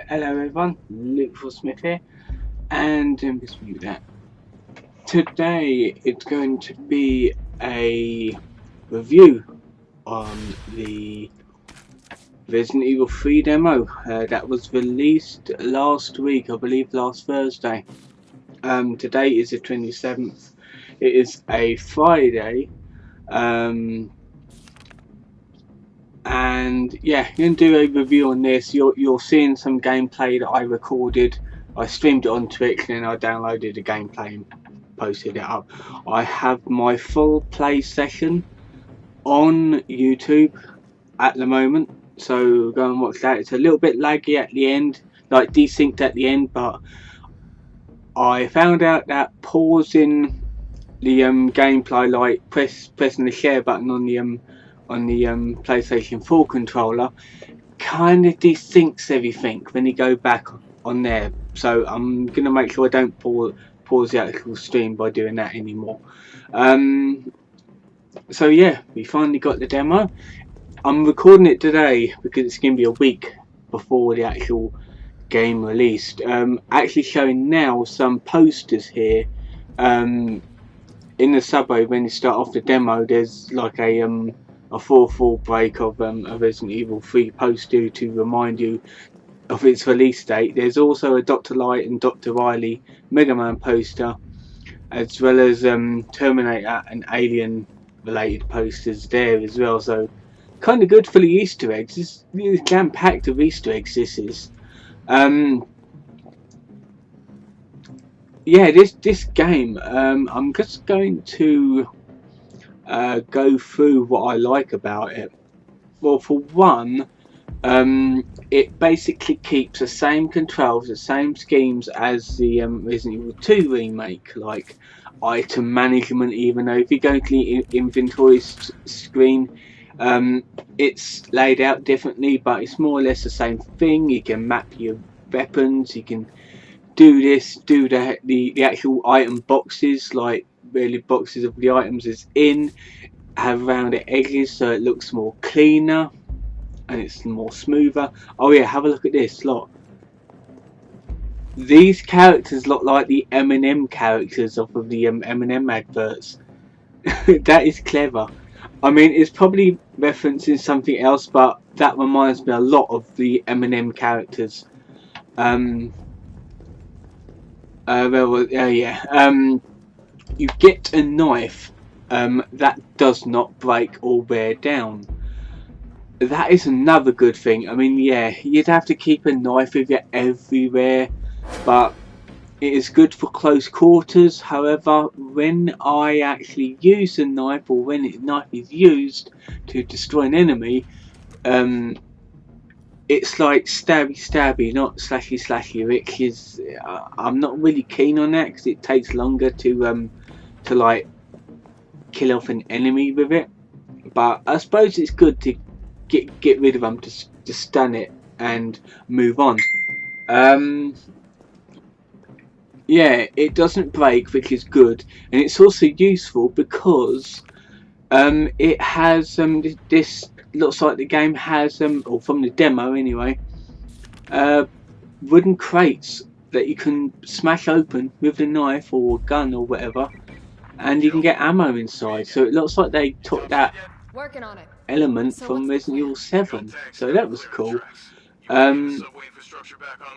Hello everyone, Luke Smith here, and just mute that. Today it's going to be a review on the Resident Evil 3 demo that was released last week, I believe last Thursday. Today is the 27th. It is a Friday. And yeah, I'm going to do a review on this. You're seeing some gameplay that I recorded. I streamed it on Twitch and then I downloaded the gameplay and posted it up. I have my full play session on YouTube at the moment, so go and watch that. It's a little bit laggy at the end, like desynced at the end, but I found out that pausing the gameplay, like pressing the share button on the PlayStation 4 controller, kind of desyncs everything when you go back on there. So I'm gonna make sure I don't pause the actual stream by doing that anymore. So yeah, we finally got the demo. I'm recording it today because it's gonna be a week before the actual game released. Actually showing now some posters here. In the subway when you start off the demo, there's like a 4-4 break of a Resident Evil 3 poster to remind you of its release date. There's also a Dr. Light and Dr. Riley Mega Man poster, as well as Terminator and Alien related posters there as well. So kind of good for the Easter eggs. It's jam packed of Easter eggs. This is. Yeah, this game. I'm just going to go through what I like about it. Well, for one, it basically keeps the same controls, the same schemes as the Resident Evil 2 remake, like item management. Even though if you go to the inventory screen, it's laid out differently, but it's more or less the same thing. You can map your weapons, you can do this, do the actual item boxes, like really boxes of the items is in, have rounded edges so it looks more cleaner and it's more smoother. Oh yeah, have a look at this. Look, these characters look like the M&M characters off of the M&M adverts. That is clever. I mean, it's probably referencing something else, but that reminds me a lot of the M&M characters. You get a knife that does not break or wear down. That is another good thing. I mean, yeah, you'd have to keep a knife with you everywhere, but it is good for close quarters. However, when I actually use a knife, or when a knife is used to destroy an enemy, it's like stabby, not slashy, which is I'm not really keen on that because it takes longer to like kill off an enemy with it. But I suppose it's good to get rid of them, to stun it and move on. Yeah, it doesn't break, which is good, and it's also useful because it has this looks like the game has or from the demo anyway, wooden crates that you can smash open with a knife or a gun or whatever, and you can get ammo inside. So it looks like they took that element from Resident Evil 7, so that was cool. I'm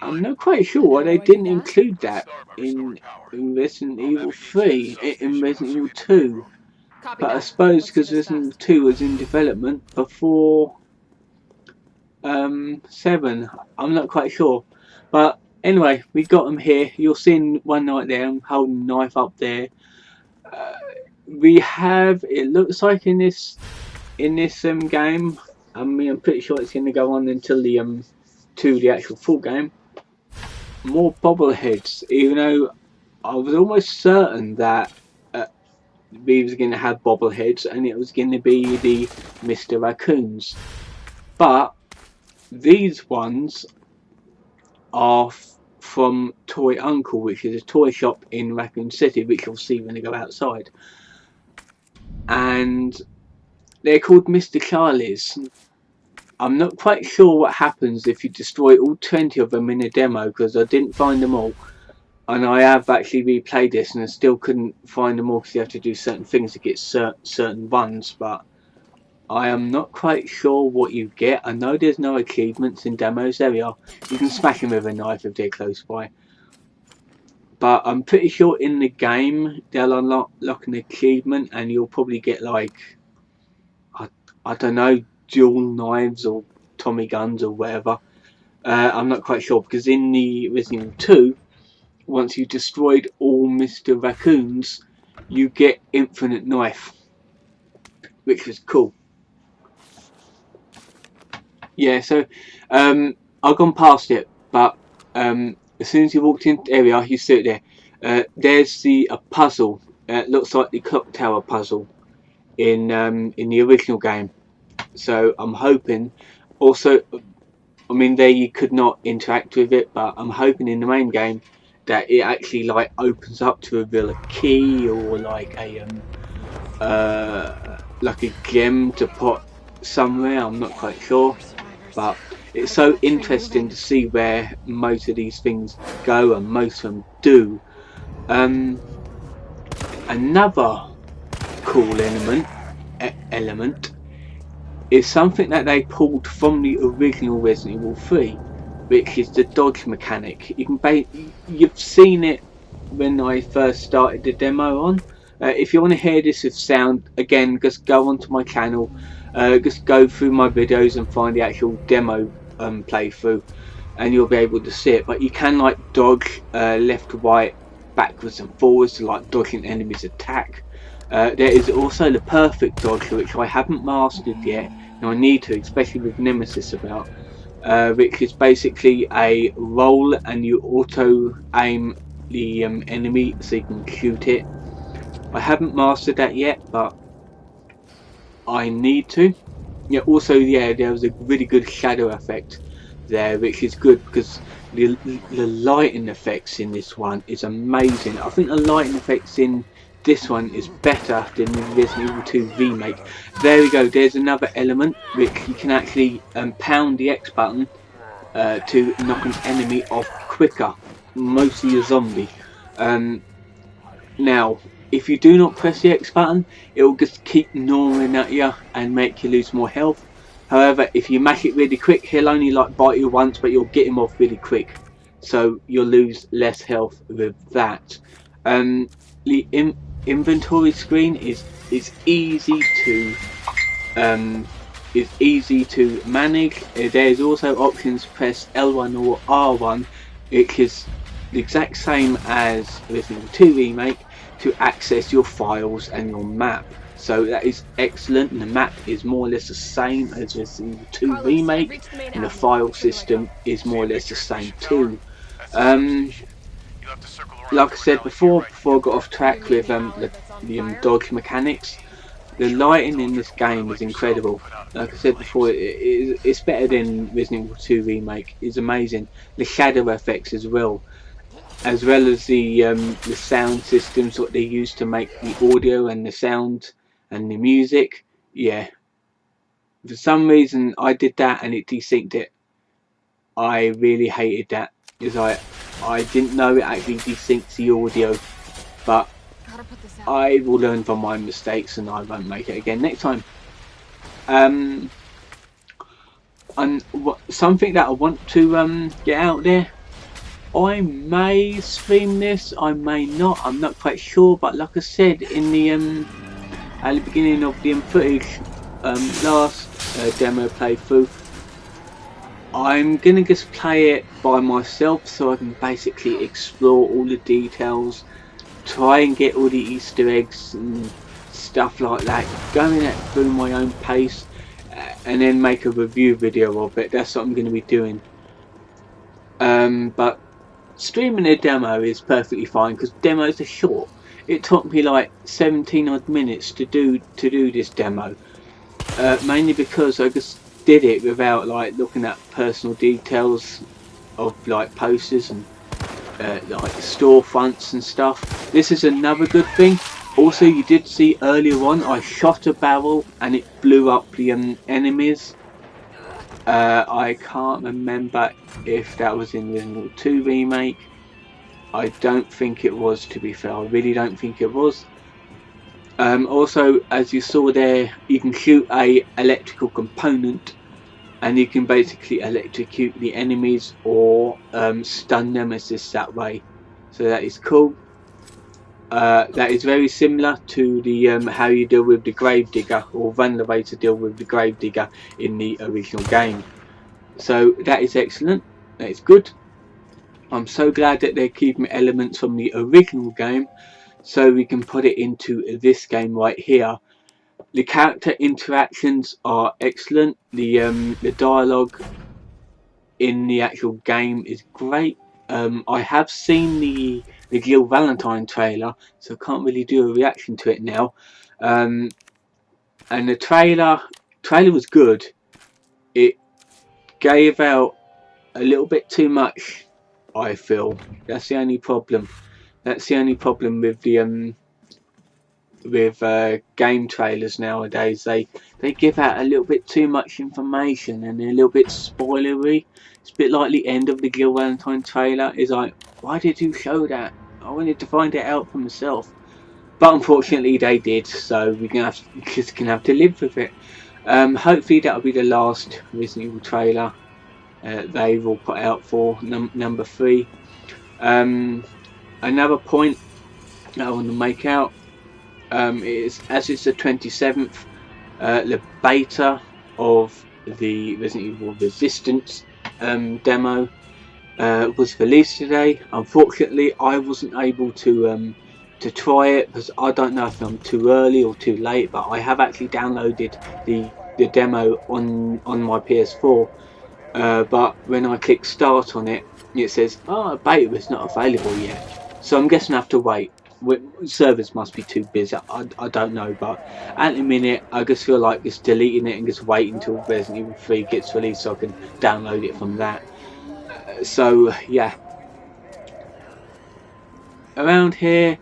not quite sure why they didn't include that in Resident Evil 3, in Resident Evil 2. But I suppose because Resident Evil 2 was in development before 7, I'm not quite sure. But anyway, we got them here. You're seeing one right there. I'm holding a knife up there. We have, it looks like in this game, I mean, I'm pretty sure it's going to go on until the the actual full game, more bobbleheads, even though I was almost certain that we was going to have bobbleheads and it was going to be the Mr. Raccoons, but these ones are from Toy Uncle, which is a toy shop in Raccoon City, which you'll see when they go outside, and they're called Mr. Charlie's. I'm not quite sure what happens if you destroy all 20 of them in a demo, because I didn't find them all. And I have actually replayed this and I still couldn't find them all because you have to do certain things to get certain ones. But I am not quite sure what you get. I know there's no achievements in demos. There we are. You can smash them with a knife if they're close by. But I'm pretty sure in the game they'll unlock an achievement and you'll probably get like, I don't know, dual knives or Tommy guns or whatever. I'm not quite sure, because in the Resident Evil 2, once you destroyed all Mr. Raccoons, you get infinite knife, which was cool. Yeah, so I've gone past it, but as soon as you walked in, there we are, you see it there. There's a puzzle. It looks like the clock tower puzzle in the original game. So I'm hoping, also, I mean, there you could not interact with it, but I'm hoping in the main game that it actually like opens up to reveal a key or like a gem to put somewhere. I'm not quite sure, but it's so interesting to see where most of these things go, and most of them do. Another cool element is something that they pulled from the original Resident Evil 3, which is the dodge mechanic. You've seen it when I first started the demo on. If you want to hear this with sound, again, just go onto my channel, just go through my videos and find the actual demo playthrough, and you'll be able to see it. But you can like dodge left to right, backwards and forwards to like dodging enemies' attack. There is also the perfect dodge, which I haven't mastered yet, and I need to, especially with Nemesis about, which is basically a roll and you auto aim the enemy so you can shoot it. I haven't mastered that yet, but I need to. Yeah, also, yeah, there was a really good shadow effect there, which is good because the lighting effects in this one is amazing. I think the lighting effects in this one is better than the Resident Evil 2 remake. There we go, there's another element which you can actually pound the X button to knock an enemy off quicker, mostly a zombie. Now, if you do not press the X button, it will just keep gnawing at you and make you lose more health. However, if you mash it really quick, he'll only like bite you once, but you'll get him off really quick, so you'll lose less health with that. The inventory screen is easy to manage. There's also options to press L1 or R1, which is the exact same as Resident Evil 2 Remake, to access your files and your map. So that is excellent, and the map is more or less the same as Resident Evil 2 Remake, and the file system is more or less the same too. Like I said before I got off track with the dodge mechanics, the lighting in this game is incredible. Like I said before, it's better than Resident Evil 2 Remake. It's amazing. The shadow effects as well as the sound systems, what they use to make the audio and the sound and the music. Yeah, for some reason I did that and it desynced it. I really hated that, because I didn't know it actually desyncs the audio, but I will learn from my mistakes and I won't make it again next time. And something that I want to get out there, I may stream this, I may not, I'm not quite sure, but like I said in the at the beginning of the footage, last demo playthrough, I'm gonna just play it by myself so I can basically explore all the details, try and get all the Easter eggs and stuff like that, going at through my own pace, and then make a review video of it. That's what I'm going to be doing. But streaming a demo is perfectly fine because demos are short. It took me like 17 odd minutes to do this demo, mainly because I just did it without like looking at personal details of like posters and like storefronts and stuff. This is another good thing. Also, you did see earlier on I shot a barrel and it blew up the enemies. I can't remember if that was in Resident Evil 2 Remake. I don't think it was, to be fair. I really don't think it was. Also, as you saw there, you can shoot a electrical component and you can basically electrocute the enemies or stun nemesis that way. So that is cool. That is very similar to the how you deal with the gravedigger, or run the way to deal with the gravedigger in the original game. So that is excellent. That is good. I'm so glad that they're keeping elements from the original game so we can put it into this game right here. The character interactions are excellent. The dialogue in the actual game is great. I have seen the Jill Valentine trailer, so I can't really do a reaction to it now. And the trailer was good. It gave out a little bit too much, I feel. That's the only problem. That's the only problem with the game trailers nowadays. They give out a little bit too much information and they're a little bit spoilery. It's a bit like the end of the Jill Valentine trailer. It's like, why did you show that? I wanted to find it out for myself. But unfortunately they did, so we're gonna just gonna have to live with it. Hopefully that'll be the last Resident Evil trailer they will put out for number 3. Another point that I want to make out is, as it's the 27th, the beta of the Resident Evil Resistance demo was released today. Unfortunately, I wasn't able to try it because I don't know if I'm too early or too late. But I have actually downloaded the demo on my PS4. But when I click start on it, it says, "Oh, beta is not available yet." So I'm guessing I have to wait. Servers must be too busy. I don't know, but at the minute I just feel like just deleting it and just waiting until Resident Evil 3 gets released so I can download it from that. So yeah, around here,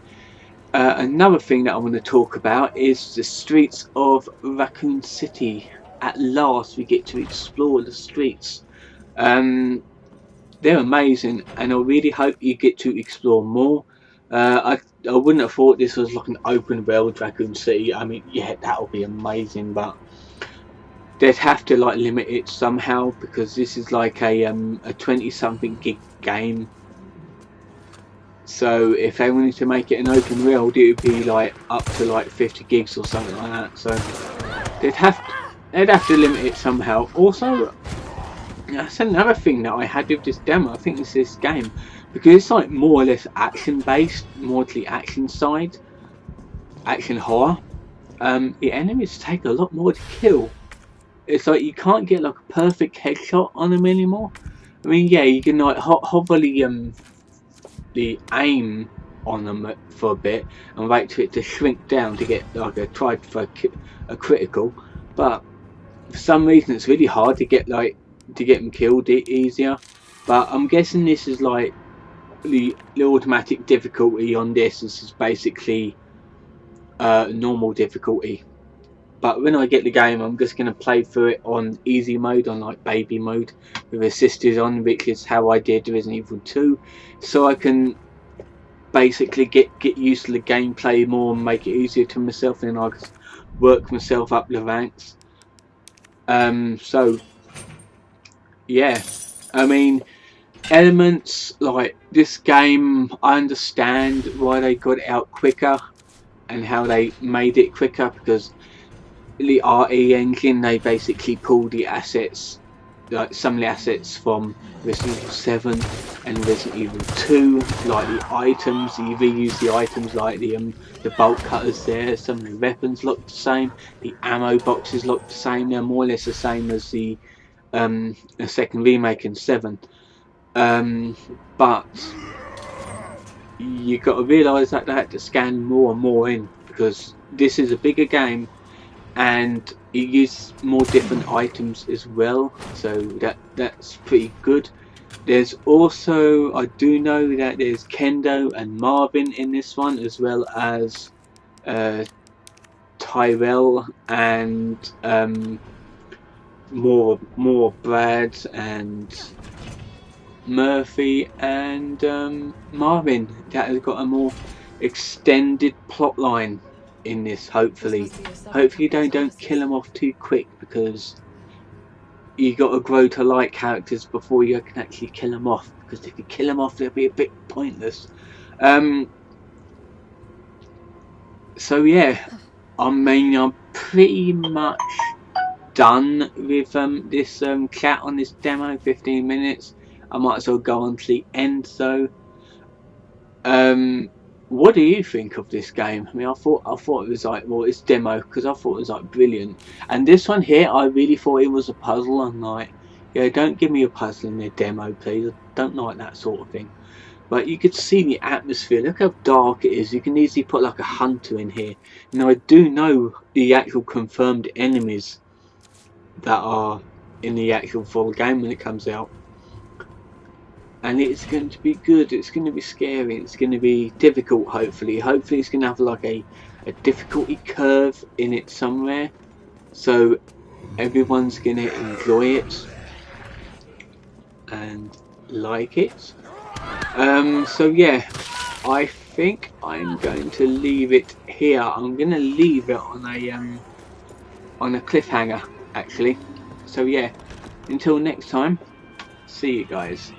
another thing that I want to talk about is the streets of Raccoon City. At last we get to explore the streets. They're amazing and I really hope you get to explore more. I wouldn't have thought this was like an open world Raccoon City. I mean, yeah, that would be amazing, but they'd have to like limit it somehow because this is like a 20-something gig game. So if they wanted to make it an open world, it would be like up to like 50 gigs or something like that. So they'd have to limit it somehow. Also, that's another thing that I had with this demo. I think it's this game, because it's like more or less action based, more to the action side, action horror. The enemies take a lot more to kill. It's like you can't get like a perfect headshot on them anymore. I mean, yeah, you can like hover the aim on them for a bit and wait for it to shrink down to get like a critical, but for some reason it's really hard to get them killed easier. But I'm guessing this is like the automatic difficulty on this. This is basically normal difficulty. But when I get the game, I'm just going to play through it on easy mode, on like baby mode, with assisters on, which is how I did Resident Evil 2, so I can basically get used to the gameplay more and make it easier to myself, and I can work myself up the ranks. So yeah, I mean, elements like this game, I understand why they got it out quicker and how they made it quicker, because the RE engine, they basically pulled the assets, like some of the assets from Resident Evil 7 and Resident Evil 2, like the items. You reuse the items, like the bolt cutters there. Some of the weapons look the same. The ammo boxes look the same. They're more or less the same as the second remake in 7. But you got to realise that they had to scan more and more in, because this is a bigger game and it uses more different items as well, so that's pretty good. There's also, I do know that there's Kendo and Marvin in this one, as well as Tyrell and more Brad and Murphy and Marvin that has got a more extended plot line in this. Hopefully don't kill them off too quick, because you got to grow to like characters before you can actually kill them off, because if you kill them off they'll be a bit pointless. So yeah, I mean, I'm pretty much done with this chat on this demo. 15 minutes. I might as well go on to the end. So what do you think of this game? I mean, I thought it was like, well, it's demo, because I thought it was like brilliant. And this one here, I really thought it was a puzzle. I'm like, yeah, don't give me a puzzle in the demo, please. I don't like that sort of thing. But you could see the atmosphere. Look how dark it is. You can easily put like a hunter in here. Now I do know the actual confirmed enemies that are in the actual full game when it comes out, and it's going to be good. It's going to be scary. It's going to be difficult. Hopefully it's going to have like a difficulty curve in it somewhere, so everyone's going to enjoy it and like it. So yeah, I think I'm going to leave it here. I'm going to leave it on a cliffhanger, actually. So yeah, until next time, see you guys.